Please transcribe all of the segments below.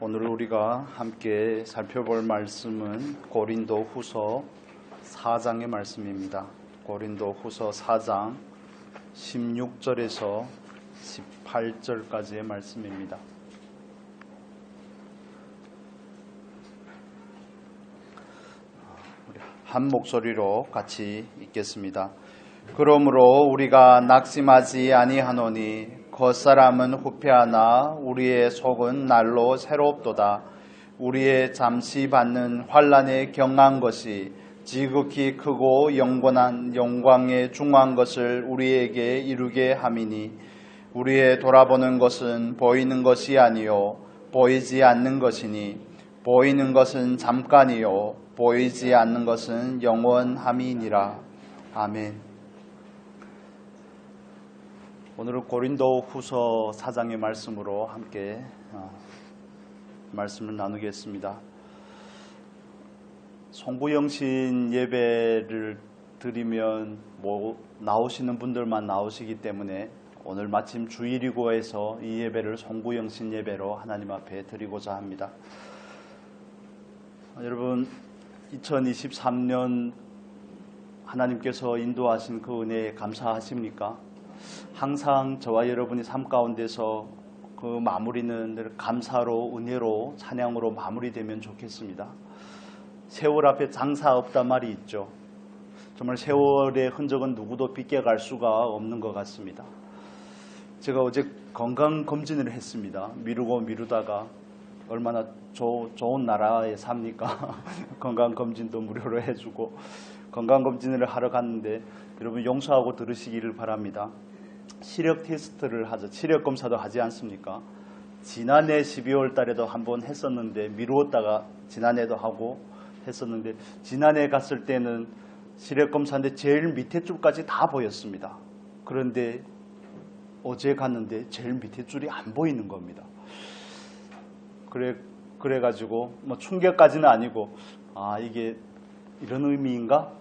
오늘 우리가 함께 살펴볼 말씀은 고린도 후서 4장의 말씀입니다. 고린도 후서 4장 16절에서 18절까지의 말씀입니다. 한 목소리로 같이 읽겠습니다. 그러므로 우리가 낙심하지 아니하노니 겉사람은 후패하나 우리의 속은 날로 새롭도다. 우리의 잠시 받는 환난에 경한 것이 지극히 크고 영원한 영광에 중한 것을 우리에게 이루게 함이니 우리의 돌아보는 것은 보이는 것이 아니요 보이지 않는 것이니 보이는 것은 잠깐이요 보이지 않는 것은 영원함이니라. 아멘. 오늘은 고린도 후서 4장의 말씀으로 함께 말씀을 나누겠습니다. 송구영신 예배를 드리면 나오시는 분들만 나오시기 때문에 오늘 마침 주일이고 해서 이 예배를 송구영신 예배로 하나님 앞에 드리고자 합니다. 여러분 2023년 하나님께서 인도하신 그 은혜에 감사하십니까? 항상 저와 여러분이 삶 가운데서 그 마무리는 늘 감사로 은혜로 찬양으로 마무리되면 좋겠습니다. 세월 앞에 장사 없단 말이 있죠. 정말 세월의 흔적은 누구도 비껴갈 수가 없는 것 같습니다. 제가 어제 건강검진을 했습니다. 미루다가 얼마나 좋은 나라에 삽니까? 건강검진도 무료로 해주고 건강검진을 하러 갔는데 여러분 용서하고 들으시기를 바랍니다. 시력 테스트를 하죠. 시력 검사도 하지 않습니까? 지난해 12월 달에도 한번 했었는데 미루었다가 지난해도 하고 했었는데 지난해 갔을 때는 시력 검사인데 제일 밑에 줄까지 다 보였습니다. 그런데 어제 갔는데 제일 밑에 줄이 안 보이는 겁니다. 그래가지고 뭐 충격까지는 아니고 이게 이런 의미인가?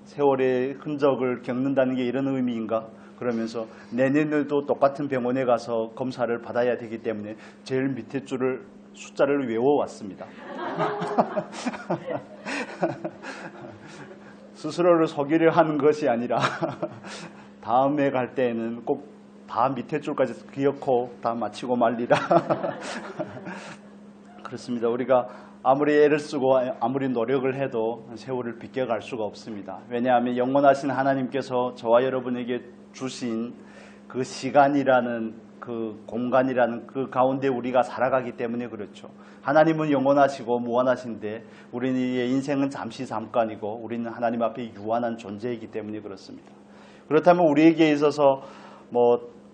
세월의 흔적을 겪는다는 게 이런 의미인가? 그러면서 내년에도 똑같은 병원에 가서 검사를 받아야 되기 때문에 제일 밑에 줄을 숫자를 외워왔습니다. 스스로를 속이려 하는 것이 아니라 다음에 갈 때에는 꼭 다 밑에 줄까지 기억하고 다 마치고 말리라. 그렇습니다. 우리가 아무리 애를 쓰고 아무리 노력을 해도 세월을 비껴갈 수가 없습니다. 왜냐하면 영원하신 하나님께서 저와 여러분에게 주신 그 시간이라는 그 공간이라는 그 가운데 우리가 살아가기 때문에 그렇죠. 하나님은 영원하시고 무한하신데 우리의 인생은 잠시 잠깐이고 우리는 하나님 앞에 유한한 존재이기 때문에 그렇습니다. 그렇다면 우리에게 있어서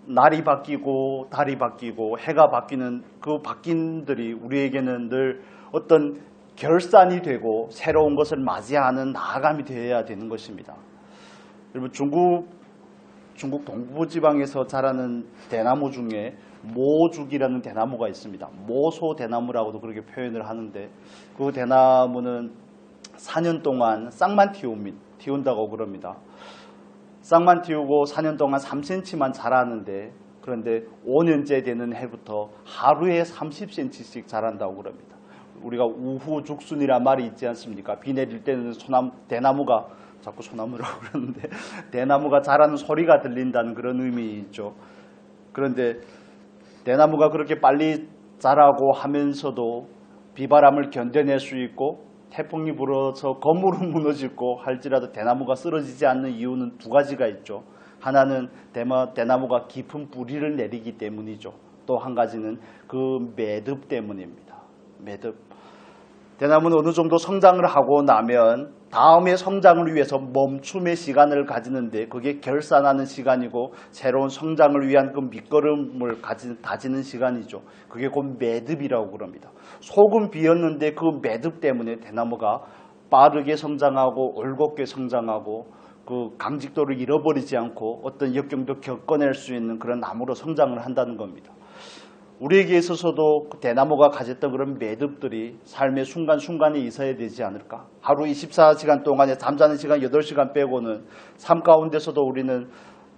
날이 바뀌고 달이 바뀌고 해가 바뀌는 그 바뀐들이 우리에게는 늘 어떤 결산이 되고 새로운 것을 맞이하는 나아감이 되어야 되는 것입니다. 여러분 중국 동부지방에서 자라는 대나무 중에 모죽이라는 대나무가 있습니다. 모소 대나무라고도 그렇게 표현을 하는데 그 대나무는 4년 동안 싹만 틔운다고 그럽니다. 싹만 틔우고 4년 동안 3cm만 자라는데 그런데 5년째 되는 해부터 하루에 30cm씩 자란다고 그럽니다. 우리가 우후죽순이란 말이 있지 않습니까? 비 내릴 때는 대나무가 자꾸 소나무라고 그러는데 대나무가 자라는 소리가 들린다는 그런 의미죠. 그런데 대나무가 그렇게 빨리 자라고 하면서도 비바람을 견뎌낼 수 있고 태풍이 불어서 건물은 무너지고 할지라도 대나무가 쓰러지지 않는 이유는 두 가지가 있죠. 하나는 대나무가 깊은 뿌리를 내리기 때문이죠. 또 한 가지는 그 매듭 때문입니다. 매듭. 대나무는 어느 정도 성장을 하고 나면 다음의 성장을 위해서 멈춤의 시간을 가지는데 그게 결산하는 시간이고 새로운 성장을 위한 그 밑거름을 다지는 시간이죠. 그게 곧 매듭이라고 그럽니다. 소금 비었는데 그 매듭 때문에 대나무가 빠르게 성장하고 올곧게 성장하고 그 강직도를 잃어버리지 않고 어떤 역경도 겪어낼 수 있는 그런 나무로 성장을 한다는 겁니다. 우리에게 있어서도 그 대나무가 가졌던 그런 매듭들이 삶의 순간순간에 있어야 되지 않을까? 하루 24시간 동안에 잠자는 시간 8시간 빼고는 삶 가운데서도 우리는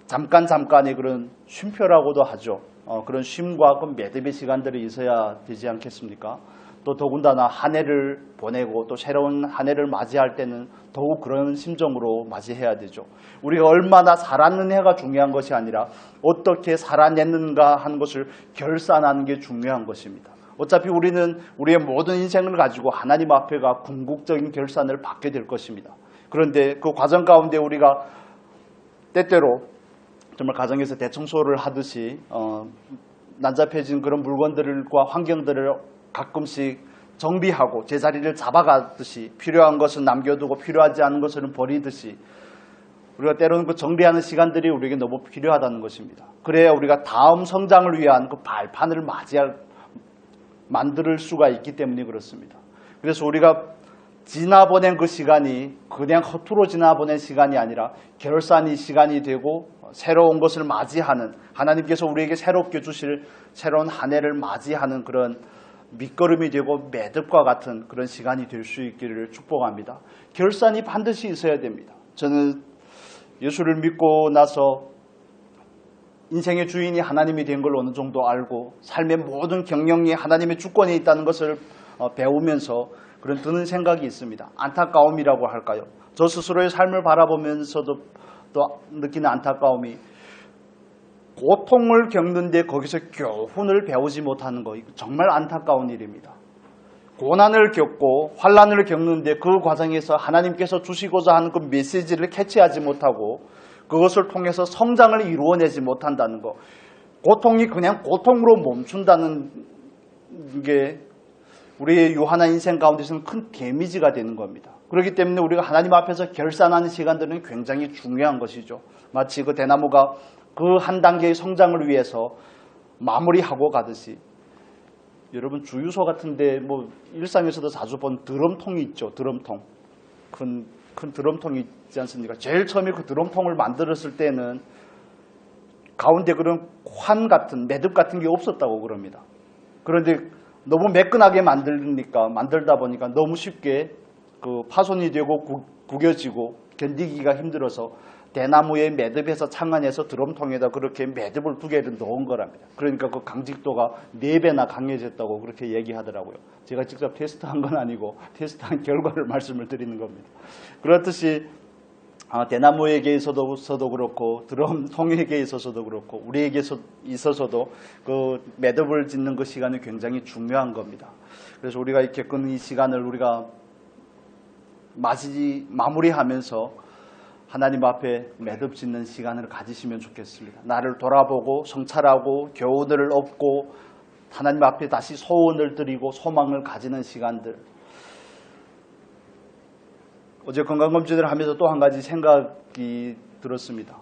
잠깐의 그런 쉼표라고도 하죠. 그런 쉼과 그 매듭의 시간들이 있어야 되지 않겠습니까? 또 더군다나 한 해를 보내고 또 새로운 한 해를 맞이할 때는 더욱 그런 심정으로 맞이해야 되죠. 우리가 얼마나 살았느냐가 중요한 것이 아니라 어떻게 살아냈는가 하는 것을 결산하는 게 중요한 것입니다. 어차피 우리는 우리의 모든 인생을 가지고 하나님 앞에가 궁극적인 결산을 받게 될 것입니다. 그런데 그 과정 가운데 우리가 때때로 정말 가정에서 대청소를 하듯이 난잡해진 그런 물건들과 환경들을 가끔씩 정비하고 제자리를 잡아가듯이 필요한 것은 남겨두고 필요하지 않은 것은 버리듯이 우리가 때로는 그 정비하는 시간들이 우리에게 너무 필요하다는 것입니다. 그래야 우리가 다음 성장을 위한 그 발판을 만들 수가 있기 때문에 그렇습니다. 그래서 우리가 지나보낸 그 시간이 그냥 허투루 지나보낸 시간이 아니라 결산의 시간이 되고 새로운 것을 맞이하는, 하나님께서 우리에게 새롭게 주실 새로운 한 해를 맞이하는 그런 밑거름이 되고 매듭과 같은 그런 시간이 될 수 있기를 축복합니다. 결산이 반드시 있어야 됩니다. 저는 예수를 믿고 나서 인생의 주인이 하나님이 된 걸 어느 정도 알고 삶의 모든 경영이 하나님의 주권에 있다는 것을 배우면서 그런 드는 생각이 있습니다. 안타까움이라고 할까요? 저 스스로의 삶을 바라보면서도 또 느끼는 안타까움이, 고통을 겪는데 거기서 교훈을 배우지 못하는 거, 정말 안타까운 일입니다. 고난을 겪고 환난을 겪는데 그 과정에서 하나님께서 주시고자 하는 그 메시지를 캐치하지 못하고 그것을 통해서 성장을 이루어내지 못한다는 것, 고통이 그냥 고통으로 멈춘다는 게 우리의 유한한 인생 가운데서는 큰 데미지가 되는 겁니다. 그렇기 때문에 우리가 하나님 앞에서 결산하는 시간들은 굉장히 중요한 것이죠. 마치 그 대나무가 그 한 단계의 성장을 위해서 마무리하고 가듯이, 여러분 주유소 같은데 뭐 일상에서도 자주 본 드럼통이 있죠. 드럼통. 큰 드럼통이 있지 않습니까? 제일 처음에 그 드럼통을 만들었을 때는 가운데 그런 환 같은, 매듭 같은 게 없었다고 그럽니다. 그런데 너무 매끈하게 만들다 보니까 너무 쉽게 그 파손이 되고 구겨지고 견디기가 힘들어서 대나무의 매듭에서 창안에서 드럼통에다 그렇게 매듭을 2개를 넣은 거랍니다. 그러니까 그 강직도가 4배나 강해졌다고 그렇게 얘기하더라고요. 제가 직접 테스트한 건 아니고 테스트한 결과를 말씀을 드리는 겁니다. 그렇듯이 대나무에게 있어서도 그렇고 드럼통에게 있어서도 그렇고 우리에게 있어서도 그 매듭을 짓는 그 시간이 굉장히 중요한 겁니다. 그래서 우리가 이렇게 끈 이 시간을 우리가 마무리하면서 하나님 앞에 매듭 짓는 시간을 가지시면 좋겠습니다. 나를 돌아보고 성찰하고 교훈을 얻고 하나님 앞에 다시 소원을 드리고 소망을 가지는 시간들. 어제 건강검진을 하면서 또 한 가지 생각이 들었습니다.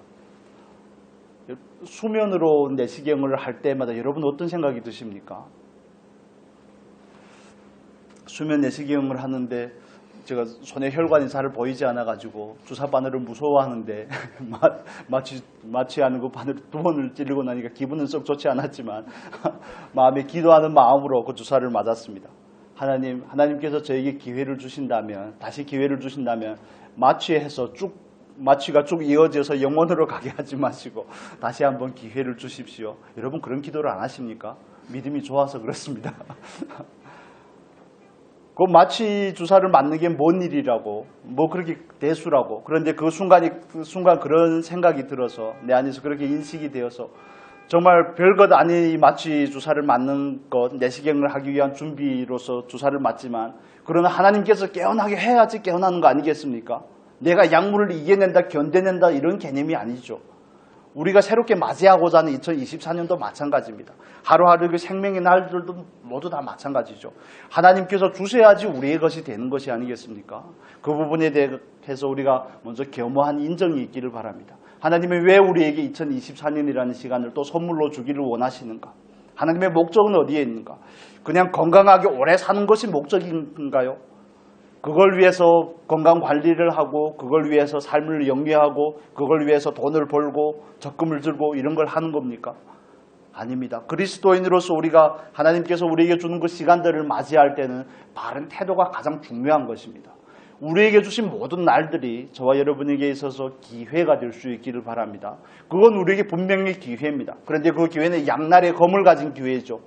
수면으로 내시경을 할 때마다 여러분 어떤 생각이 드십니까? 수면 내시경을 하는데 제가 손에 혈관이 잘 보이지 않아가지고 주사 바늘을 무서워하는데 마취하는 그 바늘 2번을 찌르고 나니까 기분은 썩 좋지 않았지만 마음에 기도하는 마음으로 그 주사를 맞았습니다. 하나님께서 저에게 기회를 주신다면, 다시 기회를 주신다면 마취가 쭉 이어져서 영원으로 가게 하지 마시고 다시 한번 기회를 주십시오. 여러분 그런 기도를 안 하십니까? 믿음이 좋아서 그렇습니다. 그 마취 주사를 맞는 게 뭔 일이라고, 뭐 그렇게 대수라고. 그런데 그 순간 그런 생각이 들어서 내 안에서 그렇게 인식이 되어서 정말 별것 아닌 이 마취 주사를 맞는 것, 내시경을 하기 위한 준비로서 주사를 맞지만, 그러나 하나님께서 깨어나게 해야지 깨어나는 거 아니겠습니까? 내가 약물을 이겨낸다, 견뎌낸다 이런 개념이 아니죠. 우리가 새롭게 맞이하고자 하는 2024년도 마찬가지입니다. 하루하루 그 생명의 날들도 모두 다 마찬가지죠. 하나님께서 주셔야지 우리의 것이 되는 것이 아니겠습니까? 그 부분에 대해서 우리가 먼저 겸허한 인정이 있기를 바랍니다. 하나님은 왜 우리에게 2024년이라는 시간을 또 선물로 주기를 원하시는가? 하나님의 목적은 어디에 있는가? 그냥 건강하게 오래 사는 것이 목적인가요? 그걸 위해서 건강 관리를 하고, 그걸 위해서 삶을 영위하고, 그걸 위해서 돈을 벌고 적금을 들고 이런 걸 하는 겁니까? 아닙니다. 그리스도인으로서 우리가 하나님께서 우리에게 주는 그 시간들을 맞이할 때는 바른 태도가 가장 중요한 것입니다. 우리에게 주신 모든 날들이 저와 여러분에게 있어서 기회가 될 수 있기를 바랍니다. 그건 우리에게 분명히 기회입니다. 그런데 그 기회는 양날의 검을 가진 기회죠.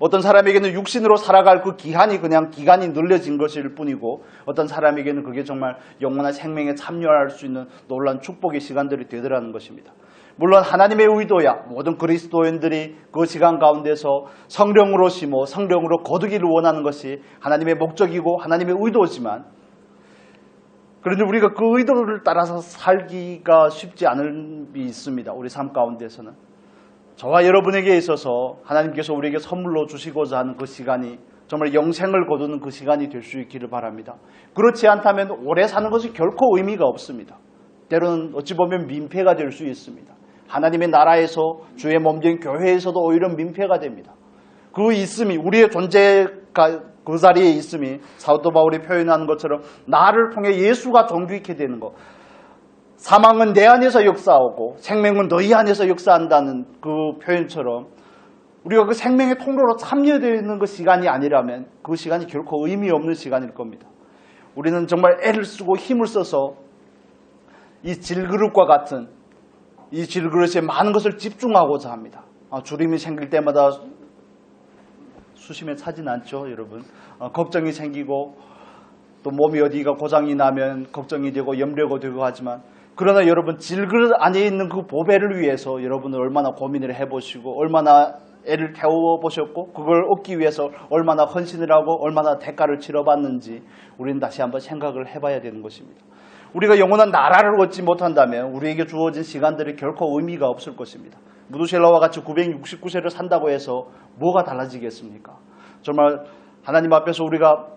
어떤 사람에게는 육신으로 살아갈 그 기한이 그냥 기간이 늘려진 것일 뿐이고, 어떤 사람에게는 그게 정말 영원한 생명에 참여할 수 있는 놀라운 축복의 시간들이 되더라는 것입니다. 물론 하나님의 의도야 모든 그리스도인들이 그 시간 가운데서 성령으로 심어 성령으로 거두기를 원하는 것이 하나님의 목적이고 하나님의 의도지만, 그런데 우리가 그 의도를 따라서 살기가 쉽지 않은 게 있습니다. 우리 삶 가운데서는 저와 여러분에게 있어서 하나님께서 우리에게 선물로 주시고자 하는 그 시간이 정말 영생을 거두는 그 시간이 될 수 있기를 바랍니다. 그렇지 않다면 오래 사는 것이 결코 의미가 없습니다. 때로는 어찌 보면 민폐가 될 수 있습니다. 하나님의 나라에서 주의 몸된 교회에서도 오히려 민폐가 됩니다. 그 있음이, 우리의 존재가 그 자리에 있음이 사도 바울이 표현하는 것처럼 나를 통해 예수가 존귀케 되는 것, 사망은 내 안에서 역사하고 생명은 너희 안에서 역사한다는 그 표현처럼 우리가 그 생명의 통로로 참여되는 그 시간이 아니라면 그 시간이 결코 의미 없는 시간일 겁니다. 우리는 정말 애를 쓰고 힘을 써서 이 질그릇과 같은 이 질그릇에 많은 것을 집중하고자 합니다. 주림이 생길 때마다 수심에 차진 않죠, 여러분. 걱정이 생기고 또 몸이 어디가 고장이 나면 걱정이 되고 염려가 되고 하지만, 그러나 여러분 질그릇 안에 있는 그 보배를 위해서 여러분은 얼마나 고민을 해보시고 얼마나 애를 태워보셨고 그걸 얻기 위해서 얼마나 헌신을 하고 얼마나 대가를 치러봤는지 우리는 다시 한번 생각을 해봐야 되는 것입니다. 우리가 영원한 나라를 얻지 못한다면 우리에게 주어진 시간들이 결코 의미가 없을 것입니다. 무두셀라와 같이 969세를 산다고 해서 뭐가 달라지겠습니까? 정말 하나님 앞에서 우리가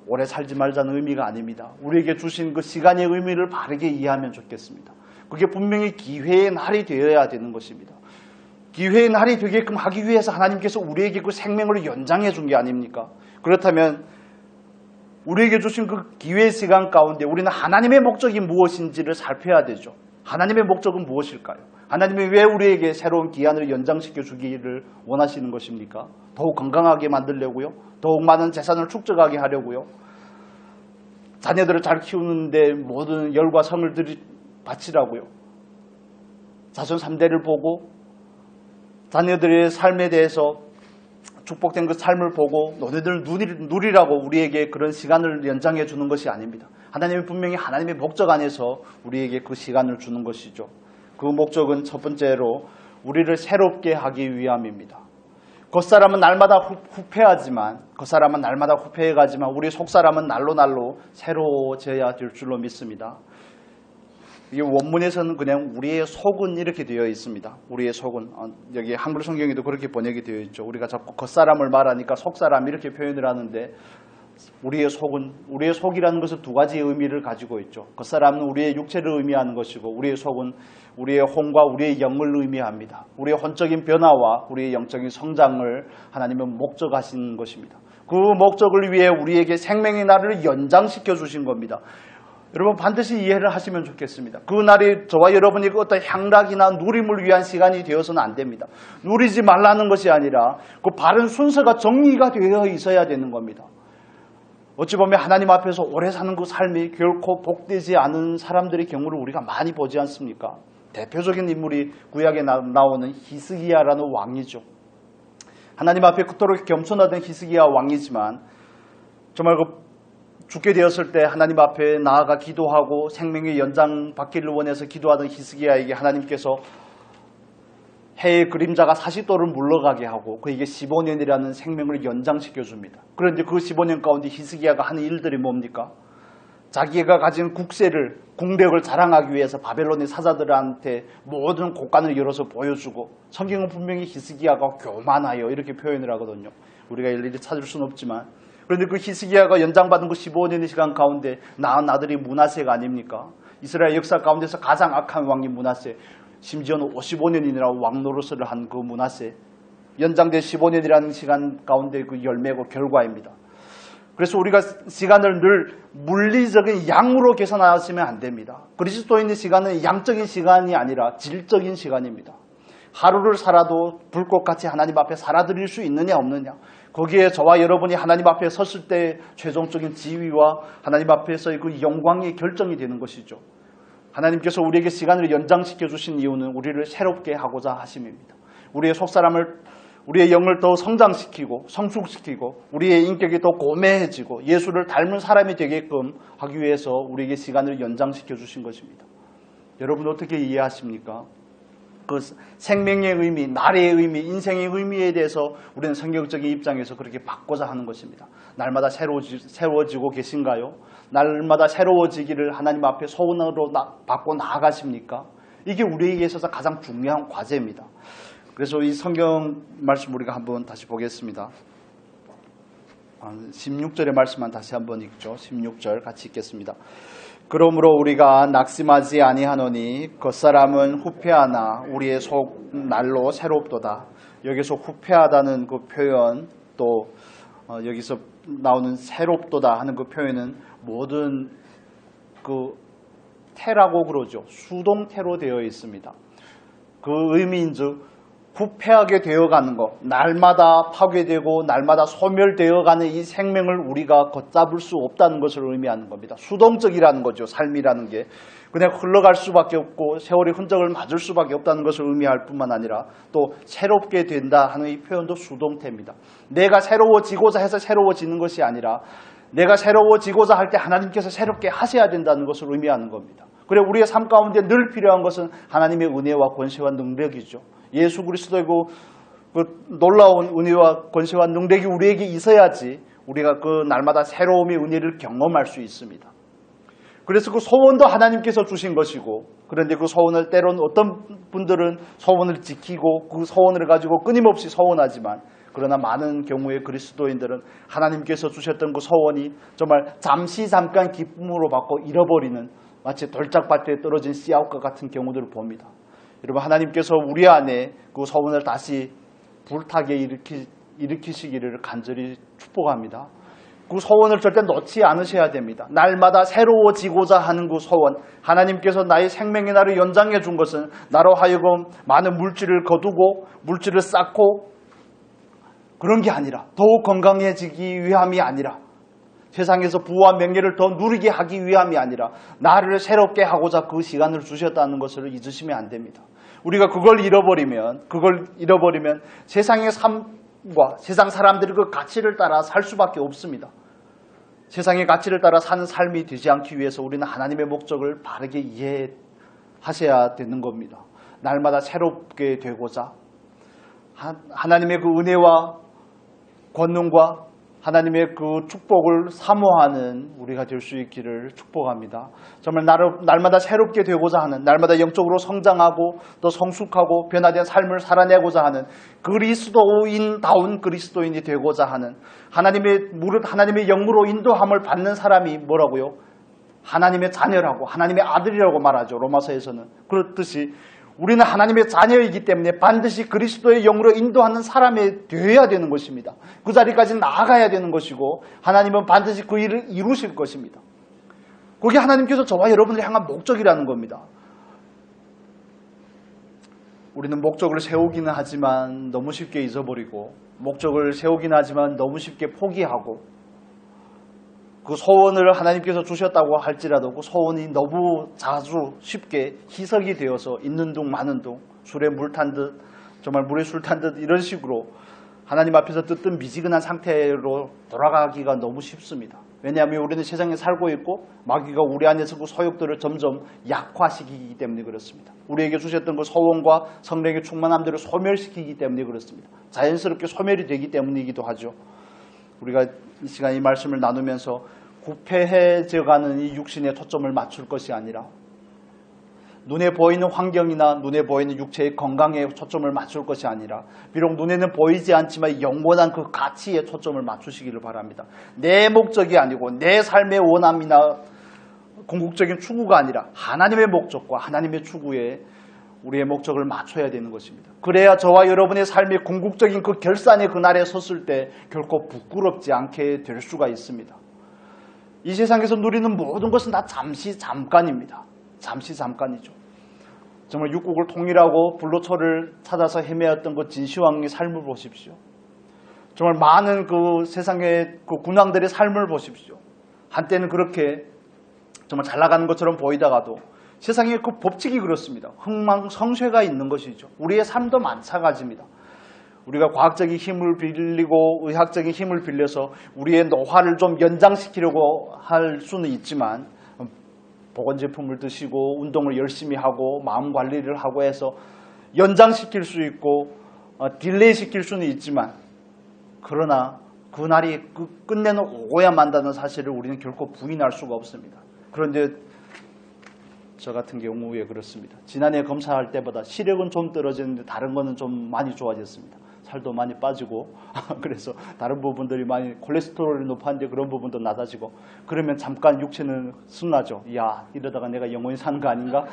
오래 살지 말자는 의미가 아닙니다. 우리에게 주신 그 시간의 의미를 바르게 이해하면 좋겠습니다. 그게 분명히 기회의 날이 되어야 되는 것입니다. 기회의 날이 되게끔 하기 위해서 하나님께서 우리에게 그 생명을 연장해 준 게 아닙니까? 그렇다면 우리에게 주신 그 기회의 시간 가운데 우리는 하나님의 목적이 무엇인지를 살펴야 되죠. 하나님의 목적은 무엇일까요? 하나님이 왜 우리에게 새로운 기한을 연장시켜 주기를 원하시는 것입니까? 더욱 건강하게 만들려고요? 더욱 많은 재산을 축적하게 하려고요? 자녀들을 잘 키우는데 모든 열과 성을 바치라고요? 자손 3대를 보고 자녀들의 삶에 대해서 축복된 그 삶을 보고 너네들 누리라고 우리에게 그런 시간을 연장해 주는 것이 아닙니다. 하나님이 분명히 하나님의 목적 안에서 우리에게 그 시간을 주는 것이죠. 그 목적은 첫 번째로 우리를 새롭게 하기 위함입니다. 겉사람은 날마다 후패하지만 우리 속사람은 날로 새로워져야 될 줄로 믿습니다. 이 원문에서는 그냥 우리의 속은 이렇게 되어 있습니다. 우리의 속은, 여기 한글 성경에도 그렇게 번역이 되어 있죠. 우리가 자꾸 겉사람을 말하니까 속사람 이렇게 표현을 하는데, 우리의 속이라는 것은 두 가지의 의미를 가지고 있죠. 겉사람은 우리의 육체를 의미하는 것이고, 우리의 속은 우리의 혼과 우리의 영을 의미합니다. 우리의 혼적인 변화와 우리의 영적인 성장을 하나님은 목적하신 것입니다. 그 목적을 위해 우리에게 생명의 날을 연장시켜 주신 겁니다. 여러분 반드시 이해를 하시면 좋겠습니다. 그 날이 저와 여러분이 어떤 향락이나 누림을 위한 시간이 되어서는 안 됩니다. 누리지 말라는 것이 아니라 그 바른 순서가 정리가 되어 있어야 되는 겁니다. 어찌 보면 하나님 앞에서 오래 사는 그 삶이 결코 복되지 않은 사람들의 경우를 우리가 많이 보지 않습니까? 대표적인 인물이 구약에 나오는 히스기야라는 왕이죠. 하나님 앞에 그토록 겸손하던 히스기야 왕이지만 정말 죽게 되었을 때 하나님 앞에 나아가 기도하고 생명의 연장 받기를 원해서 기도하던 히스기야에게 하나님께서 해의 그림자가 40도를 물러가게 하고 그에게 15년이라는 생명을 연장시켜 줍니다. 그런데 그 15년 가운데 히스기야가 하는 일들이 뭡니까? 자기가 가진 국력을 자랑하기 위해서 바벨론의 사자들한테 모든 곳간을 열어서 보여주고, 성경은 분명히 히스기야가 교만하여 이렇게 표현을 하거든요. 우리가 일일이 찾을 수는 없지만, 그런데 그 히스기야가 연장받은 그 15년의 시간 가운데 낳은 아들이 므낫세가 아닙니까? 이스라엘 역사 가운데서 가장 악한 왕이 므낫세, 심지어는 55년이나 왕 노릇을 한 그 므낫세, 연장된 15년이라는 시간 가운데 그 열매고 결과입니다. 그래서 우리가 시간을 늘 물리적인 양으로 계산하시면 안 됩니다. 그리스도인의 시간은 양적인 시간이 아니라 질적인 시간입니다. 하루를 살아도 불꽃같이 하나님 앞에 살아드릴 수 있느냐 없느냐. 거기에 저와 여러분이 하나님 앞에 섰을 때 최종적인 지위와 하나님 앞에서의 그 영광이 결정이 되는 것이죠. 하나님께서 우리에게 시간을 연장시켜 주신 이유는 우리를 새롭게 하고자 하심입니다. 우리의 속사람을, 우리의 영을 더 성장시키고 성숙시키고 우리의 인격이 더 고매해지고 예수를 닮은 사람이 되게끔 하기 위해서 우리에게 시간을 연장시켜 주신 것입니다. 여러분 어떻게 이해하십니까? 그 생명의 의미, 날의 의미, 인생의 의미에 대해서 우리는 성경적인 입장에서 그렇게 받고자 하는 것입니다. 날마다 새로워지고 계신가요? 날마다 새로워지기를 하나님 앞에 소원으로 받고 나아가십니까? 이게 우리에게 있어서 가장 중요한 과제입니다. 그래서 이 성경 말씀 우리가 한번 다시 보겠습니다. 16절의 말씀만 다시 한번 읽죠. 16절 같이 읽겠습니다. 그러므로 우리가 낙심하지 아니하노니 겉사람은 후패하나 우리의 속 날로 새롭도다. 여기서 후패하다는 그 표현, 또 여기서 나오는 새롭도다 하는 그 표현은 모든 그 태라고 그러죠. 수동태로 되어 있습니다. 그 의미인즉 부패하게 되어가는 것, 날마다 파괴되고 날마다 소멸되어가는 이 생명을 우리가 걷잡을 수 없다는 것을 의미하는 겁니다. 수동적이라는 거죠. 삶이라는 게 그냥 흘러갈 수밖에 없고 세월의 흔적을 맞을 수밖에 없다는 것을 의미할 뿐만 아니라 또 새롭게 된다 하는 이 표현도 수동태입니다. 내가 새로워지고자 해서 새로워지는 것이 아니라 내가 새로워지고자 할 때 하나님께서 새롭게 하셔야 된다는 것을 의미하는 겁니다. 그래 우리의 삶 가운데 늘 필요한 것은 하나님의 은혜와 권세와 능력이죠. 예수 그리스도의 그 놀라운 은혜와 권세와 능력이 우리에게 있어야지 우리가 그 날마다 새로움의 은혜를 경험할 수 있습니다. 그래서 그 소원도 하나님께서 주신 것이고, 그런데 그 소원을 때로는 어떤 분들은 소원을 지키고 그 소원을 가지고 끊임없이 소원하지만, 그러나 많은 경우에 그리스도인들은 하나님께서 주셨던 그 소원이 정말 잠깐 기쁨으로 받고 잃어버리는 마치 돌짝밭에 떨어진 씨앗과 같은 경우들을 봅니다. 여러분, 하나님께서 우리 안에 그 소원을 다시 불타게 일으키시기를 간절히 축복합니다. 그 소원을 절대 놓지 않으셔야 됩니다. 날마다 새로워지고자 하는 그 소원, 하나님께서 나의 생명의 날을 연장해 준 것은 나로 하여금 많은 물질을 거두고 물질을 쌓고 그런 게 아니라, 더욱 건강해지기 위함이 아니라, 세상에서 부와 명예를 더 누리게 하기 위함이 아니라 나를 새롭게 하고자 그 시간을 주셨다는 것을 잊으시면 안 됩니다. 우리가 그걸 잃어버리면 세상의 삶과 세상 사람들의 그 가치를 따라 살 수밖에 없습니다. 세상의 가치를 따라 사는 삶이 되지 않기 위해서 우리는 하나님의 목적을 바르게 이해하셔야 되는 겁니다. 날마다 새롭게 되고자 하나님의 그 은혜와 권능과 하나님의 그 축복을 사모하는 우리가 될 수 있기를 축복합니다. 정말 날마다 새롭게 되고자 하는, 날마다 영적으로 성장하고 또 성숙하고 변화된 삶을 살아내고자 하는 그리스도인다운 그리스도인이 되고자 하는, 하나님의 영으로 인도함을 받는 사람이 뭐라고요? 하나님의 자녀라고, 하나님의 아들이라고 말하죠. 로마서에서는. 그렇듯이 우리는 하나님의 자녀이기 때문에 반드시 그리스도의 영으로 인도하는 사람이 되어야 되는 것입니다. 그 자리까지 나아가야 되는 것이고 하나님은 반드시 그 일을 이루실 것입니다. 그게 하나님께서 저와 여러분을 향한 목적이라는 겁니다. 우리는 목적을 세우기는 하지만 너무 쉽게 잊어버리고, 목적을 세우기는 하지만 너무 쉽게 포기하고, 그 소원을 하나님께서 주셨다고 할지라도 그 소원이 너무 자주 쉽게 희석이 되어서 있는 둥 마는 둥, 술에 물 탄 듯, 정말 물에 술 탄 듯 이런 식으로 하나님 앞에서 뜨뜻 미지근한 상태로 돌아가기가 너무 쉽습니다. 왜냐하면 우리는 세상에 살고 있고 마귀가 우리 안에서 그 소욕들을 점점 약화시키기 때문에 그렇습니다. 우리에게 주셨던 그 소원과 성령의 충만함들을 소멸시키기 때문에 그렇습니다. 자연스럽게 소멸이 되기 때문이기도 하죠. 우리가 이 시간 이 말씀을 나누면서 구패해져가는 이 육신에 초점을 맞출 것이 아니라 눈에 보이는 환경이나 눈에 보이는 육체의 건강에 초점을 맞출 것이 아니라, 비록 눈에는 보이지 않지만 영원한 그 가치에 초점을 맞추시기를 바랍니다. 내 목적이 아니고 내 삶의 원함이나 궁극적인 추구가 아니라 하나님의 목적과 하나님의 추구에 우리의 목적을 맞춰야 되는 것입니다. 그래야 저와 여러분의 삶의 궁극적인 그 결산의 그날에 섰을 때 결코 부끄럽지 않게 될 수가 있습니다. 이 세상에서 누리는 모든 것은 다 잠깐입니다. 잠깐이죠. 정말 육국을 통일하고 불로초를 찾아서 헤매었던 그 진시황의 삶을 보십시오. 정말 많은 그 세상의 그 군왕들의 삶을 보십시오. 한때는 그렇게 정말 잘 나가는 것처럼 보이다가도 세상에 그 법칙이 그렇습니다. 흥망성쇠가 있는 것이죠. 우리의 삶도 마찬가지입니다. 우리가 과학적인 힘을 빌리고 의학적인 힘을 빌려서 우리의 노화를 좀 연장시키려고 할 수는 있지만 보건제품을 드시고 운동을 열심히 하고 마음 관리를 하고 해서 연장시킬 수 있고 딜레이 시킬 수는 있지만 그러나 그날이 끝내는 오고야 만다는 사실을 우리는 결코 부인할 수가 없습니다. 그런데 저 같은 경우에 그렇습니다. 지난해 검사할 때보다 시력은 좀 떨어졌는데 다른 거는 좀 많이 좋아졌습니다. 살도 많이 빠지고 그래서 다른 부분들이 많이 콜레스테롤이 높았는데 그런 부분도 낮아지고 그러면 잠깐 육체는 승하죠. 이야 이러다가 내가 영원히 사는 거 아닌가?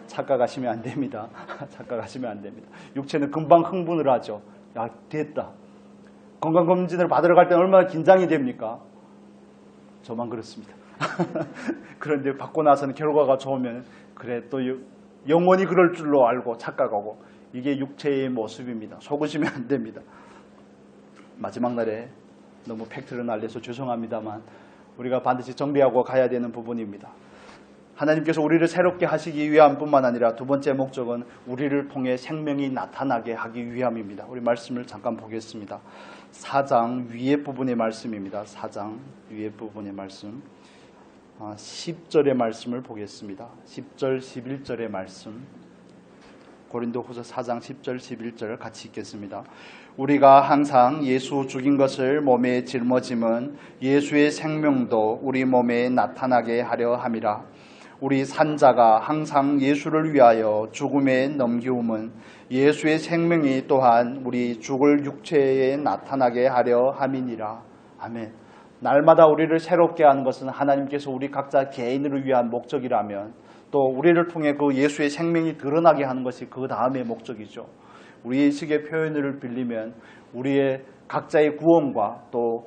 착각하시면 안 됩니다. 착각하시면 안 됩니다. 육체는 금방 흥분을 하죠. 야 됐다. 건강검진을 받으러 갈 때는 얼마나 긴장이 됩니까? 저만 그렇습니다. 그런데 받고 나서는 결과가 좋으면 그래 또 영원히 그럴 줄로 알고 착각하고 이게 육체의 모습입니다. 속으시면 안 됩니다. 마지막 날에 너무 팩트를 날려서 죄송합니다만 우리가 반드시 정리하고 가야 되는 부분입니다. 하나님께서 우리를 새롭게 하시기 위함 뿐만 아니라 두 번째 목적은 우리를 통해 생명이 나타나게 하기 위함입니다. 우리 말씀을 잠깐 보겠습니다. 4장 위에 부분의 말씀입니다. 4장 위에 부분의 말씀 10절의 말씀을 보겠습니다. 10절 11절의 말씀 고린도후서 4장 10절 11절 같이 읽겠습니다. 우리가 항상 예수 죽인 것을 몸에 짊어짐은 예수의 생명도 우리 몸에 나타나게 하려 함이라. 우리 산자가 항상 예수를 위하여 죽음에 넘기움은 예수의 생명이 또한 우리 죽을 육체에 나타나게 하려 함이니라. 아멘. 날마다 우리를 새롭게 하는 것은 하나님께서 우리 각자 개인을 위한 목적이라면 또 우리를 통해 그 예수의 생명이 드러나게 하는 것이 그 다음의 목적이죠. 우리의 식의 표현을 빌리면 우리의 각자의 구원과 또